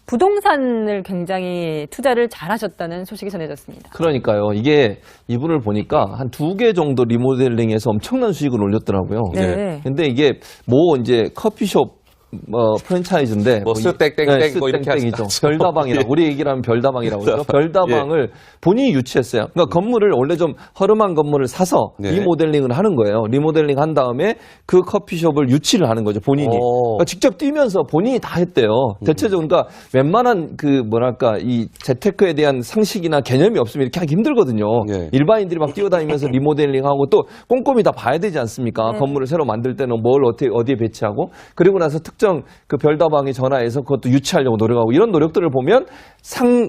부동산을 굉장히 투자를 잘하셨다는 소식이 전해졌습니다. 그러니까요. 이게 이분을 보니까 한 2개 정도 리모델링해서 엄청난 수익을 올렸더라고요. 네. 근데 이게 뭐 이제 커피숍 프랜차이즈인데 스땡땡땡 뭐 이렇게 이죠. 별다방이라고 우리 얘기를 하면 별다방이라고 그러죠. 별다방을 본인이 유치했어요. 그러니까 건물을 원래 좀 허름한 건물을 사서 리모델링을 하는 거예요. 리모델링 한 다음에 그 커피숍을 유치를 하는 거죠. 본인이. 그러니까 직접 뛰면서 본인이 다 했대요. 대체적으로 그러니까 웬만한 그 뭐랄까 이 재테크에 대한 상식이나 개념이 없으면 이렇게 하기 힘들거든요. 일반인들이 막 뛰어다니면서 리모델링하고 또 꼼꼼히 다 봐야 되지 않습니까? 건물을 새로 만들 때는 뭘 어디에 배치하고 그리고 나서 특정 그 별다방에 전화해서 그것도 유치하려고 노력하고 이런 노력들을 보면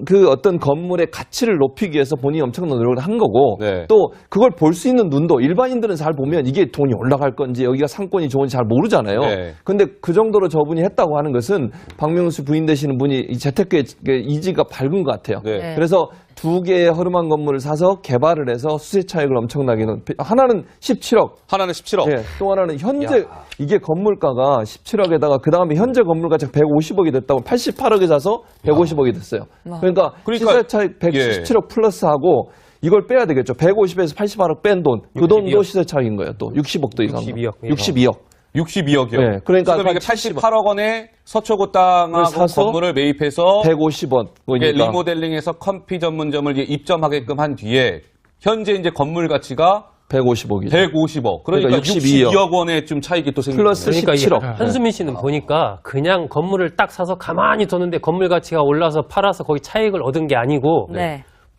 그 어떤 건물의 가치를 높이기 위해서 본인이 엄청난 노력을 한 거고 또 그걸 볼 수 있는 눈도 일반인들은 잘 보면 이게 돈이 올라갈 건지 여기가 상권이 좋은지 잘 모르잖아요. 근데 그 정도로 저분이 했다고 하는 것은 박명수 부인 되시는 분이 이 재테크의 이지가 밝은 것 같아요. 그래서 2개의 허름한 건물을 사서 개발을 해서 수세 차익을 엄청나게 넣은 하나는 17억. 하나는 17억. 또 하나는 현재 이게 건물가가 17억에다가 그 다음에 현재 건물가가 150억이 됐다고 88억에 사서 150억이 됐어요. 그러니까 시세 차익 117억 플러스하고 이걸 빼야 되겠죠. 150에서 88억 뺀 돈. 그 돈도 시세 차익인 거예요. 또 60억도 이상. 62억. 62억이요. 네, 그러니까 지금 이게 88억 원에 서초구 땅하고 건물을 매입해서 150원. 리모델링해서 커피 전문점을 이제 입점하게끔 한 뒤에 현재 이제 건물 가치가 150억이죠. 150억. 그러니까 62억 원의 좀 차익이 또 생기는 플러스 거예요. 17억. 한수민 씨는 보니까 그냥 건물을 딱 사서 가만히 뒀는데 건물 가치가 올라서 팔아서 거기 차익을 얻은 게 아니고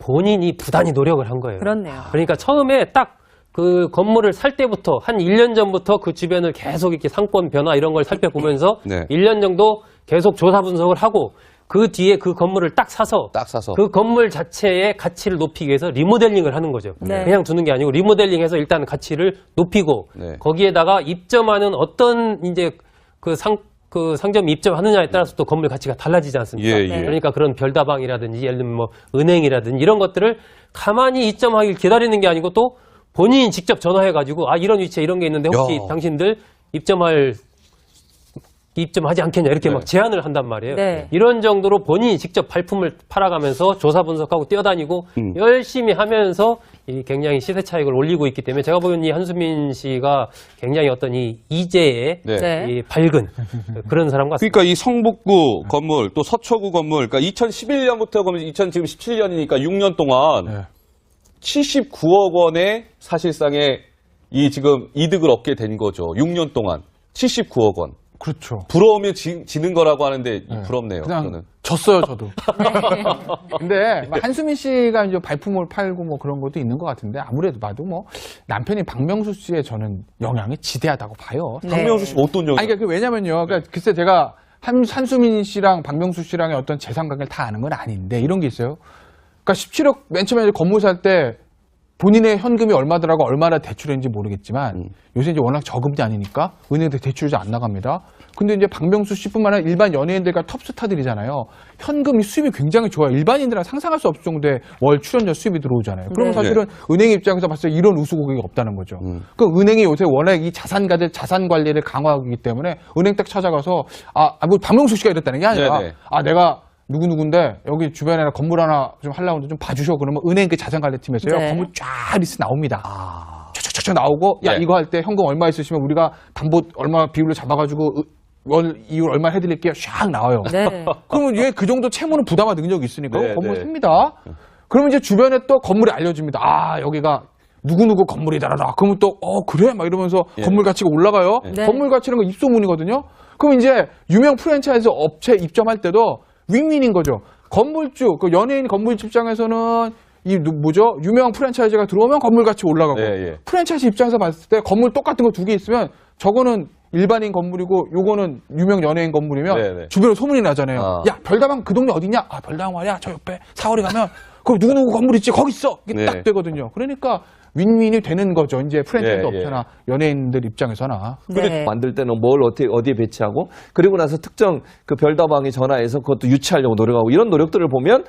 본인이 부단히 노력을 한 거예요. 그렇네요. 그러니까 처음에 딱 그 건물을 살 때부터 한 1년 전부터 그 주변을 계속 이렇게 상권 변화 이런 걸 살펴보면서 1년 정도 계속 조사 분석을 하고 그 뒤에 그 건물을 딱 사서 그 건물 자체의 가치를 높이기 위해서 리모델링을 하는 거죠. 그냥 두는 게 아니고 리모델링해서 일단 가치를 높이고 거기에다가 입점하는 어떤 이제 그 상점이 입점하느냐에 따라서 또 건물 가치가 달라지지 않습니까? 그러니까 그런 별다방이라든지 예를 들면 뭐 은행이라든지 이런 것들을 가만히 입점하길 기다리는 게 아니고 또 본인이 직접 전화해가지고 이런 위치에 이런 게 있는데 혹시 당신들 입점하지 않겠냐 이렇게 막 제안을 한단 말이에요. 이런 정도로 본인이 직접 발품을 팔아가면서 조사 분석하고 뛰어다니고 열심히 하면서 이 굉장히 시세 차익을 올리고 있기 때문에 제가 보기엔 이 한수민 씨가 굉장히 어떤 이 이재의 이 밝은 그런 사람 같습니다. 그러니까 이 성북구 건물 또 서초구 건물 그러니까 2011년부터 그러면 2017년이니까 6년 동안 79억 원의 사실상의 이 지금 이득을 얻게 된 거죠. 6년 동안 79억 원. 그렇죠. 부러우면 지는 거라고 하는데 부럽네요. 그냥 저는. 졌어요, 저도. 근데 한수민 씨가 이제 발품을 팔고 뭐 그런 것도 있는 것 같은데 아무래도 봐도 뭐 남편이 박명수 씨의 저는 영향이 지대하다고 봐요. 박명수 씨 어떤 영향? 아니 그러니까 왜냐면요. 그러니까 글쎄 제가 한수민 씨랑 박명수 씨랑의 어떤 재산 관계를 다 아는 건 아닌데 이런 게 있어요. 그러니까 17억 맨 처음에 건물 살 때 본인의 현금이 얼마더라고 얼마나 대출했는지 모르겠지만 요새 이제 워낙 저금리 아니니까 은행들 대출이 잘 안 나갑니다. 근데 이제 박명수 씨뿐만 아니라 일반 연예인들과 톱스타들이잖아요. 현금이 수입이 굉장히 좋아요. 일반인들은 상상할 수 없을 정도의 월 출연료 수입이 들어오잖아요. 그럼 사실은 은행 입장에서 봤을 때 이런 우수고객이 없다는 거죠. 그 은행이 요새 워낙 이 자산 관리를 강화하기 때문에 은행 딱 찾아가서 뭐 박명수 씨가 이랬다는 게 아니라 내가 누구누군데 여기 주변에 건물 하나 좀 하려고 하는데 좀 봐주셔. 그러면 은행 그 자산관리팀에서요. 건물 쫙 리스트 나옵니다. 쫙쫙쫙 나오고 이거 할 때 현금 얼마 있으시면 우리가 담보 얼마 비율로 잡아가지고 월 이율 얼마 해드릴게요. 샥 나와요. 그러면 얘 그 정도 채무는 부담할 능력이 있으니까 건물 삽니다. 그러면 이제 주변에 또 건물이 알려집니다. 여기가 누구누구 건물이다라라. 그러면 또 그래? 막 이러면서 건물 가치가 올라가요. 건물 가치는 거 입소문이거든요. 그럼 이제 유명 프랜차이즈 업체 입점할 때도 윈윈인 거죠. 건물주, 그 연예인 건물주 입장에서는 유명 프랜차이즈가 들어오면 건물 가치 올라가고 프랜차이즈 입장에서 봤을 때 건물 똑같은 거 2개 있으면 저거는 일반인 건물이고 요거는 유명 연예인 건물이면 주변에 소문이 나잖아요. 야, 별다방 그 동네 어디냐? 별다방 말이야. 저 옆에 사거리 가면 거기 누구누구 건물 있지? 거기 있어. 이게 딱 되거든요. 그러니까 윈윈이 되는 거죠. 이제 프랜차이즈 예, 업체나 연예인들 입장에서나. 네. 만들 때는 뭘 어디에 배치하고 그리고 나서 특정 그 별다방에 전화해서 그것도 유치하려고 노력하고 이런 노력들을 보면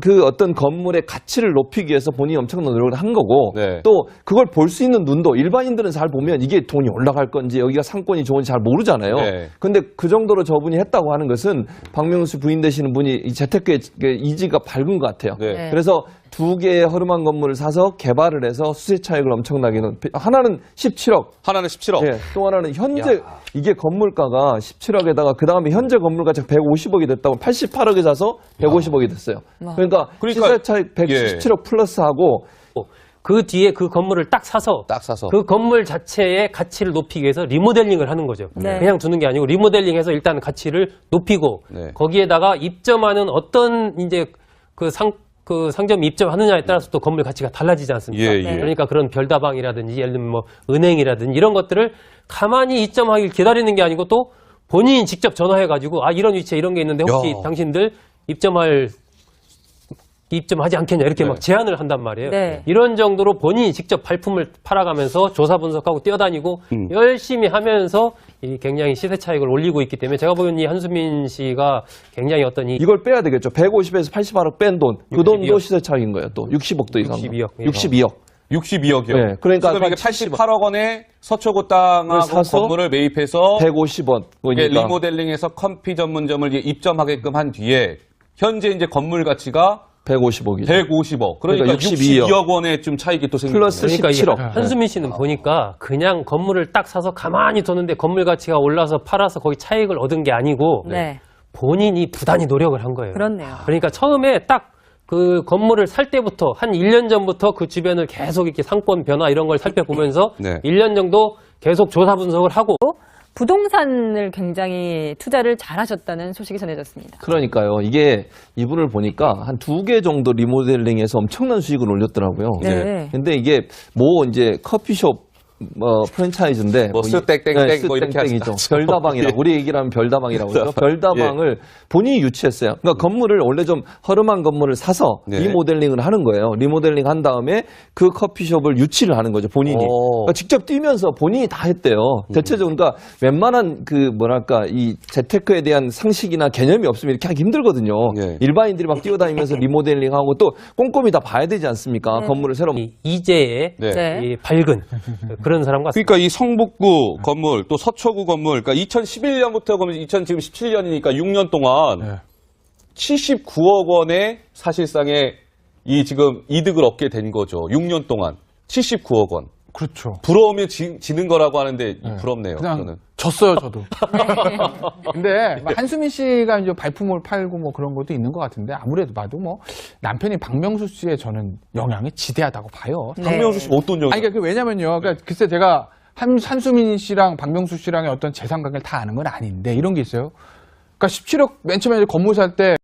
그 어떤 건물의 가치를 높이기 위해서 본인이 엄청난 노력을 한 거고 네. 또 그걸 볼 수 있는 눈도 일반인들은 잘 보면 이게 돈이 올라갈 건지 여기가 상권이 좋은지 잘 모르잖아요. 네. 근데 그 정도로 저분이 했다고 하는 것은 박명수 부인 되시는 분이 이 재테크의 이지가 밝은 것 같아요. 네. 그래서 두 개의 허름한 건물을 사서 개발을 해서 수세 차익을 엄청나게 하나는 17억. 하나는 17억. 예, 또 하나는 현재 이게 건물가가 17억에다가 그 다음에 현재 건물 가치가 150억이 됐다고 88억에 사서 150억이 됐어요. 그러니까 시세 차익 117억 플러스하고 그 뒤에 그 건물을 딱 사서 그 건물 자체의 가치를 높이기 위해서 리모델링을 하는 거죠. 네. 그냥 두는 게 아니고 리모델링해서 일단 가치를 높이고 네. 거기에다가 입점하는 어떤 이제 그 상점 입점하느냐에 따라서 또 건물 가치가 달라지지 않습니까? 예, 예. 그러니까 그런 별다방이라든지 예를 들면 뭐 은행이라든지 이런 것들을 가만히 입점하길 기다리는 게 아니고 또 본인이 직접 전화해가지고 아 이런 위치에 이런 게 있는데 혹시 당신들 입점하지 않겠냐 이렇게 막 제안을 한단 말이에요. 네. 이런 정도로 본인이 직접 발품을 팔아가면서 조사 분석하고 뛰어다니고 열심히 하면서 이 굉장히 시세 차익을 올리고 있기 때문에 제가 보기엔 이 한수민 씨가 굉장히 어떤 이걸 빼야 되겠죠. 150에서 88억 뺀 돈. 그 62억. 돈도 시세 차익인 거예요. 또 60억도 이상. 62억. 62억. 62억이요. 네, 그러니까 지금 이게 88억 원에 서초구 땅하고 사서 건물을 매입해서 150원. 이게 그러니까 리모델링해서 커피 전문점을 이제 입점하게끔 한 뒤에 현재 이제 건물 가치가 150억이죠. 150억. 그러니까 62억 원의 좀 차익이 또 생기는 플러스 거예요. 그러니까 이 17억. 한수민 씨는 보니까 그냥 건물을 딱 사서 가만히 뒀는데 건물 가치가 올라서 팔아서 거기 차익을 얻은 게 아니고 네. 본인이 부단히 노력을 한 거예요. 그렇네요. 그러니까 처음에 딱 그 건물을 살 때부터 한 1년 전부터 그 주변을 계속 이렇게 상권 변화 이런 걸 살펴보면서 네. 1년 정도 계속 조사 분석을 하고 부동산을 굉장히 투자를 잘하셨다는 소식이 전해졌습니다. 그러니까요. 이게 이분을 보니까 한 2개 정도 리모델링해서 엄청난 수익을 올렸더라고요. 네. 근데 이게 뭐 이제 커피숍 프랜차이즈인데 뭐 스땡땡땡 뭐 이렇게 스땡땡이죠. 하시죠. 별다방이라고 우리 얘기를 하면 별다방이라고 그러죠. 별다방을 본인이 유치했어요. 그러니까 건물을 원래 좀 허름한 건물을 사서 리모델링을 하는 거예요. 리모델링 한 다음에 그 커피숍을 유치를 하는 거죠. 본인이. 그러니까 직접 뛰면서 본인이 다 했대요. 대체적으로 그러니까 웬만한 그 뭐랄까 이 재테크에 대한 상식이나 개념이 없으면 이렇게 하기 힘들거든요. 일반인들이 막 뛰어다니면서 리모델링하고 또 꼼꼼히 다 봐야 되지 않습니까? 건물을 새로 이 이재의 네. 이 밝은 그런 사람 같습니다. 그러니까 이 성북구 건물 또 서초구 건물 그러니까 2011년부터 그러면 2017년이니까 6년 동안 79억 원의 사실상의 이 지금 이득을 얻게 된 거죠. 6년 동안 79억 원. 그렇죠. 부러우면 지는 거라고 하는데 부럽네요. 그냥 저는. 졌어요, 저도. 근데 한수민 씨가 이제 발품을 팔고 뭐 그런 것도 있는 것 같은데 아무래도 봐도 뭐 남편이 박명수 씨의 저는 영향이 지대하다고 봐요. 네. 박명수 씨 어떤 영향? 아니, 그러니까 왜냐면요. 그러니까 글쎄 제가 한수민 씨랑 박명수 씨랑의 어떤 재산 관계를 다 아는 건 아닌데 이런 게 있어요. 그러니까 17억 맨 처음에 건물 살 때